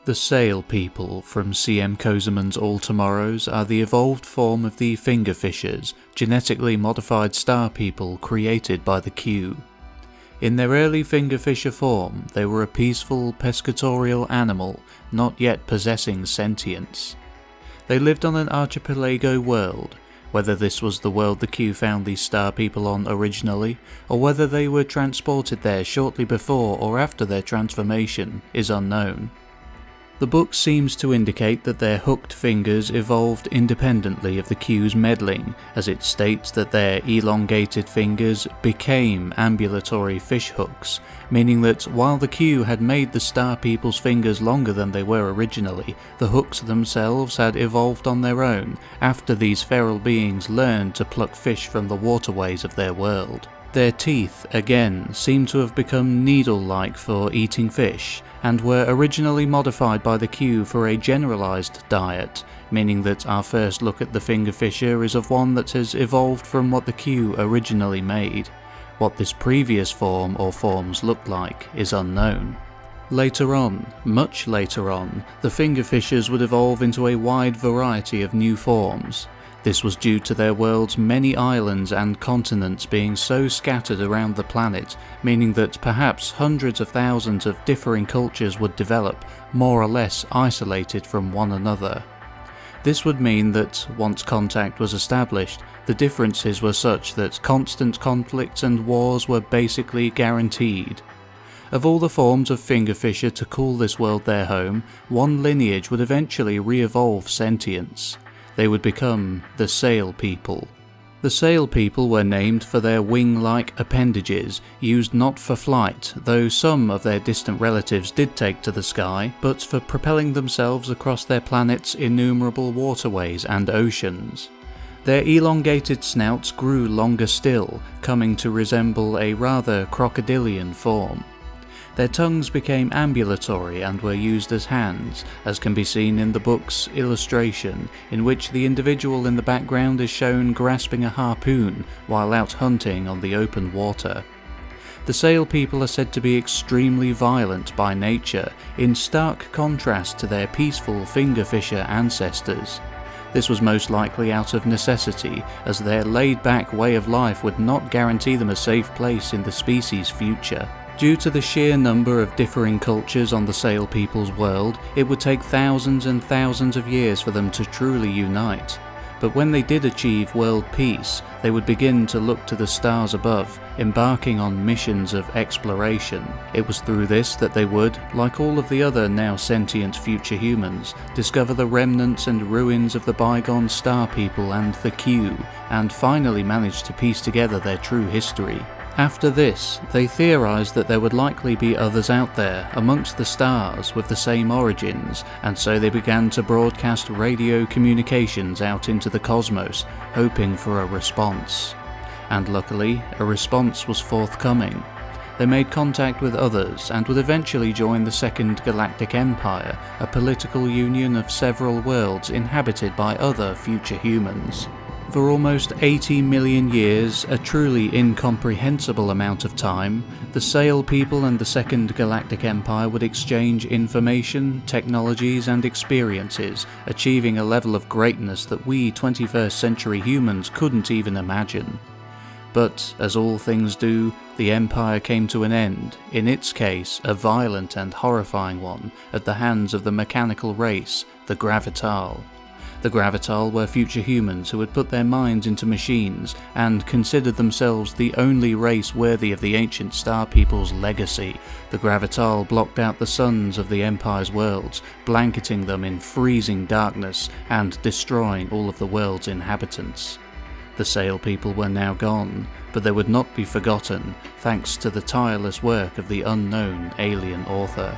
The Sail People from C.M. Kosemen's All Tomorrows are the evolved form of the fingerfishers, genetically modified star people created by the Q. In their early fingerfisher form, they were a peaceful pescatorial animal, not yet possessing sentience. They lived on an archipelago world. Whether this was the world the Q found these star people on originally, or whether they were transported there shortly before or after their transformation, is unknown. The book seems to indicate that their hooked fingers evolved independently of the Q's meddling, as it states that their elongated fingers became ambulatory fish hooks, meaning that while the Q had made the star people's fingers longer than they were originally, the hooks themselves had evolved on their own after these feral beings learned to pluck fish from the waterways of their world. Their teeth, again, seem to have become needle-like for eating fish, and were originally modified by the Q for a generalized diet, meaning that our first look at the fingerfisher is of one that has evolved from what the Q originally made. What this previous form or forms looked like is unknown. Later on, much later on, the fingerfishers would evolve into a wide variety of new forms. This was due to their world's many islands and continents being so scattered around the planet, meaning that perhaps hundreds of thousands of differing cultures would develop, more or less isolated from one another. This would mean that, once contact was established, the differences were such that constant conflicts and wars were basically guaranteed. Of all the forms of fingerfisher to call this world their home, one lineage would eventually re-evolve sentience. They would become the Sail People. The Sail People were named for their wing-like appendages, used not for flight, though some of their distant relatives did take to the sky, but for propelling themselves across their planet's innumerable waterways and oceans. Their elongated snouts grew longer still, coming to resemble a rather crocodilian form. Their tongues became ambulatory and were used as hands, as can be seen in the book's illustration, in which the individual in the background is shown grasping a harpoon while out hunting on the open water. The Sail People are said to be extremely violent by nature, in stark contrast to their peaceful fingerfisher ancestors. This was most likely out of necessity, as their laid-back way of life would not guarantee them a safe place in the species' future. Due to the sheer number of differing cultures on the Sail People's world, it would take thousands and thousands of years for them to truly unite. But when they did achieve world peace, they would begin to look to the stars above, embarking on missions of exploration. It was through this that they would, like all of the other now sentient future humans, discover the remnants and ruins of the bygone star people and the Q, and finally manage to piece together their true history. After this, they theorized that there would likely be others out there amongst the stars with the same origins, and so they began to broadcast radio communications out into the cosmos, hoping for a response. And luckily, a response was forthcoming. They made contact with others and would eventually join the Second Galactic Empire, a political union of several worlds inhabited by other future humans. For almost 80 million years, a truly incomprehensible amount of time, the Sail People and the Second Galactic Empire would exchange information, technologies and experiences, achieving a level of greatness that we 21st century humans couldn't even imagine. But, as all things do, the Empire came to an end, in its case a violent and horrifying one, at the hands of the mechanical race, the Gravital. The Gravital were future humans who had put their minds into machines and considered themselves the only race worthy of the ancient star people's legacy. The Gravital blocked out the suns of the Empire's worlds, blanketing them in freezing darkness and destroying all of the world's inhabitants. The Sail People were now gone, but they would not be forgotten, thanks to the tireless work of the unknown alien author.